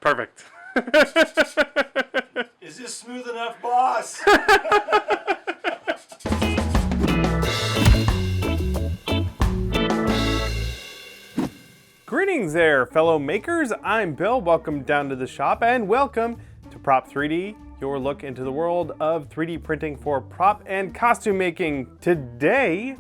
Perfect. Is this smooth enough, boss? Greetings there, fellow makers. I'm Bill. Welcome down to the shop and welcome to Prop 3D, your look into the world of 3D printing for prop and costume making. Today,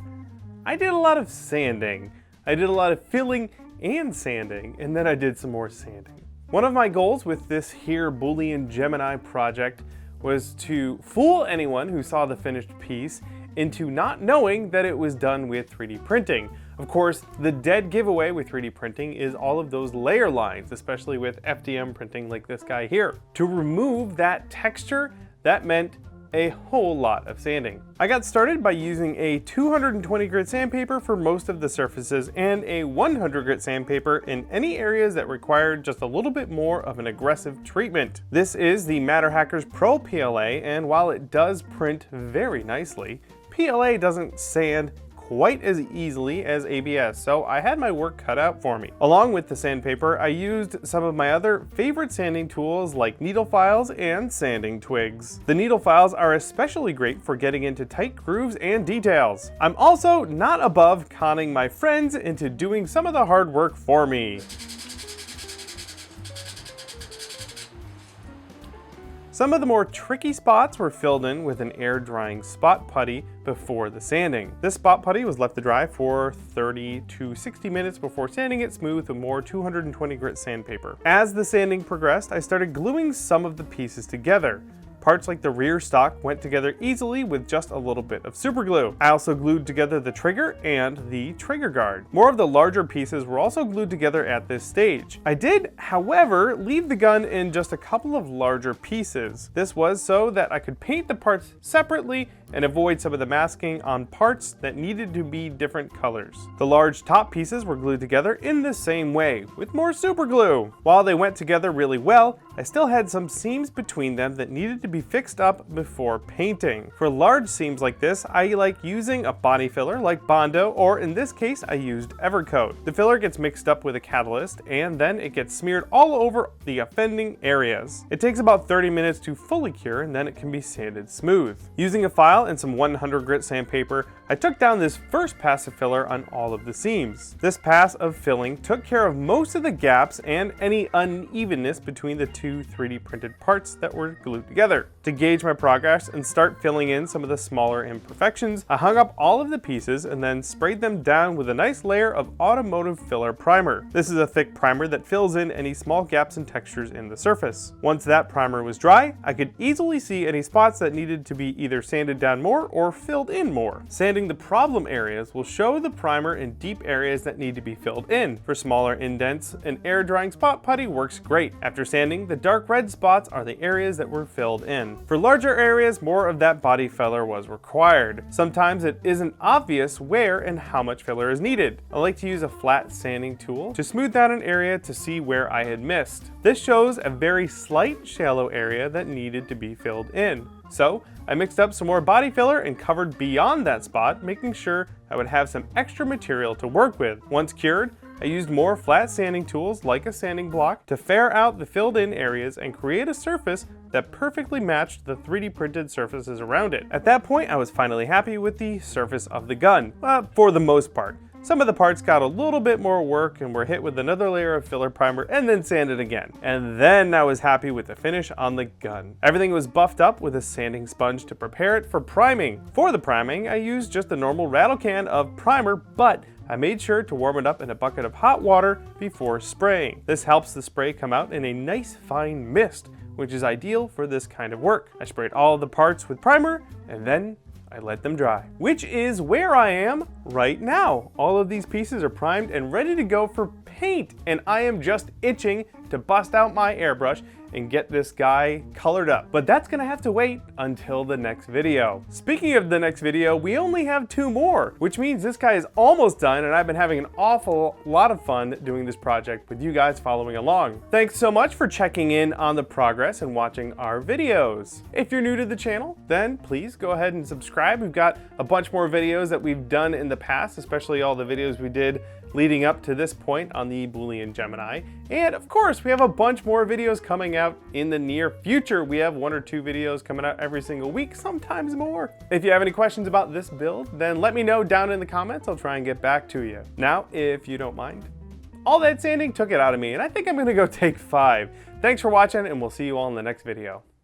I did a lot of sanding. I did a lot of filling and sanding, and then I did some more sanding. One of my goals with this here Boolean Gemini project was to fool anyone who saw the finished piece into not knowing that it was done with 3D printing. Of course, the dead giveaway with 3D printing is all of those layer lines, especially with FDM printing like this guy here. To remove that texture, that meant a whole lot of sanding. I got started by using a 220 grit sandpaper for most of the surfaces and a 100 grit sandpaper in any areas that required just a little bit more of an aggressive treatment. This is the MatterHackers Pro PLA, and while it does print very nicely, PLA doesn't sand quite as easily as ABS, so I had my work cut out for me. Along with the sandpaper, I used some of my other favorite sanding tools like needle files and sanding twigs. The needle files are especially great for getting into tight grooves and details. I'm also not above conning my friends into doing some of the hard work for me. Some of the more tricky spots were filled in with an air drying spot putty before the sanding. This spot putty was left to dry for 30 to 60 minutes before sanding it smooth with more 220 grit sandpaper. As the sanding progressed, I started gluing some of the pieces together. Parts like the rear stock went together easily with just a little bit of super glue. I also glued together the trigger and the trigger guard. More of the larger pieces were also glued together at this stage. I did, however, leave the gun in just a couple of larger pieces. This was so that I could paint the parts separately and avoid some of the masking on parts that needed to be different colors. The large top pieces were glued together in the same way, with more super glue. While they went together really well, I still had some seams between them that needed to be fixed up before painting. For large seams like this, I like using a body filler like Bondo, or in this case, I used Evercoat. The filler gets mixed up with a catalyst, and then it gets smeared all over the offending areas. It takes about 30 minutes to fully cure, and then it can be sanded smooth. Using a file and some 100 grit sandpaper, I took down this first pass of filler on all of the seams. This pass of filling took care of most of the gaps and any unevenness between the two 3D printed parts that were glued together. To gauge my progress and start filling in some of the smaller imperfections, I hung up all of the pieces and then sprayed them down with a nice layer of automotive filler primer. This is a thick primer that fills in any small gaps and textures in the surface. Once that primer was dry, I could easily see any spots that needed to be either sanded down more or filled in more. Sanding the problem areas will show the primer in deep areas that need to be filled in. For smaller indents, an air drying spot putty works great. After sanding, the dark red spots are the areas that were filled in. For larger areas, more of that body filler was required. Sometimes it isn't obvious where and how much filler is needed. I like to use a flat sanding tool to smooth out an area to see where I had missed. This shows a very slight shallow area that needed to be filled in. So I mixed up some more body filler and covered beyond that spot, making sure I would have some extra material to work with. Once cured, I used more flat sanding tools like a sanding block to fair out the filled in areas and create a surface that perfectly matched the 3D printed surfaces around it. At that point, I was finally happy with the surface of the gun, for the most part. Some of the parts got a little bit more work and were hit with another layer of filler primer and then sanded again. And then I was happy with the finish on the gun. Everything was buffed up with a sanding sponge to prepare it for priming. For the priming, I used just a normal rattle can of primer, but I made sure to warm it up in a bucket of hot water before spraying. This helps the spray come out in a nice fine mist, which is ideal for this kind of work. I sprayed all of the parts with primer and then I let them dry, which is where I am right now. All of these pieces are primed and ready to go for paint, and I am just itching to bust out my airbrush and get this guy colored up. But that's gonna have to wait until the next video. Speaking of the next video, we only have 2 more, which means this guy is almost done, and I've been having an awful lot of fun doing this project with you guys following along. Thanks so much for checking in on the progress and watching our videos. If you're new to the channel, then please go ahead and subscribe. We've got a bunch more videos that we've done in the past, especially all the videos we did leading up to this point on the Boolean Gemini. And of course, we have a bunch more videos coming out in the near future. We have 1 or 2 videos coming out every single week, sometimes more. If you have any questions about this build, then let me know down in the comments. I'll try and get back to you. Now, if you don't mind, all that sanding took it out of me, and I think I'm gonna go take 5. Thanks for watching, and we'll see you all in the next video.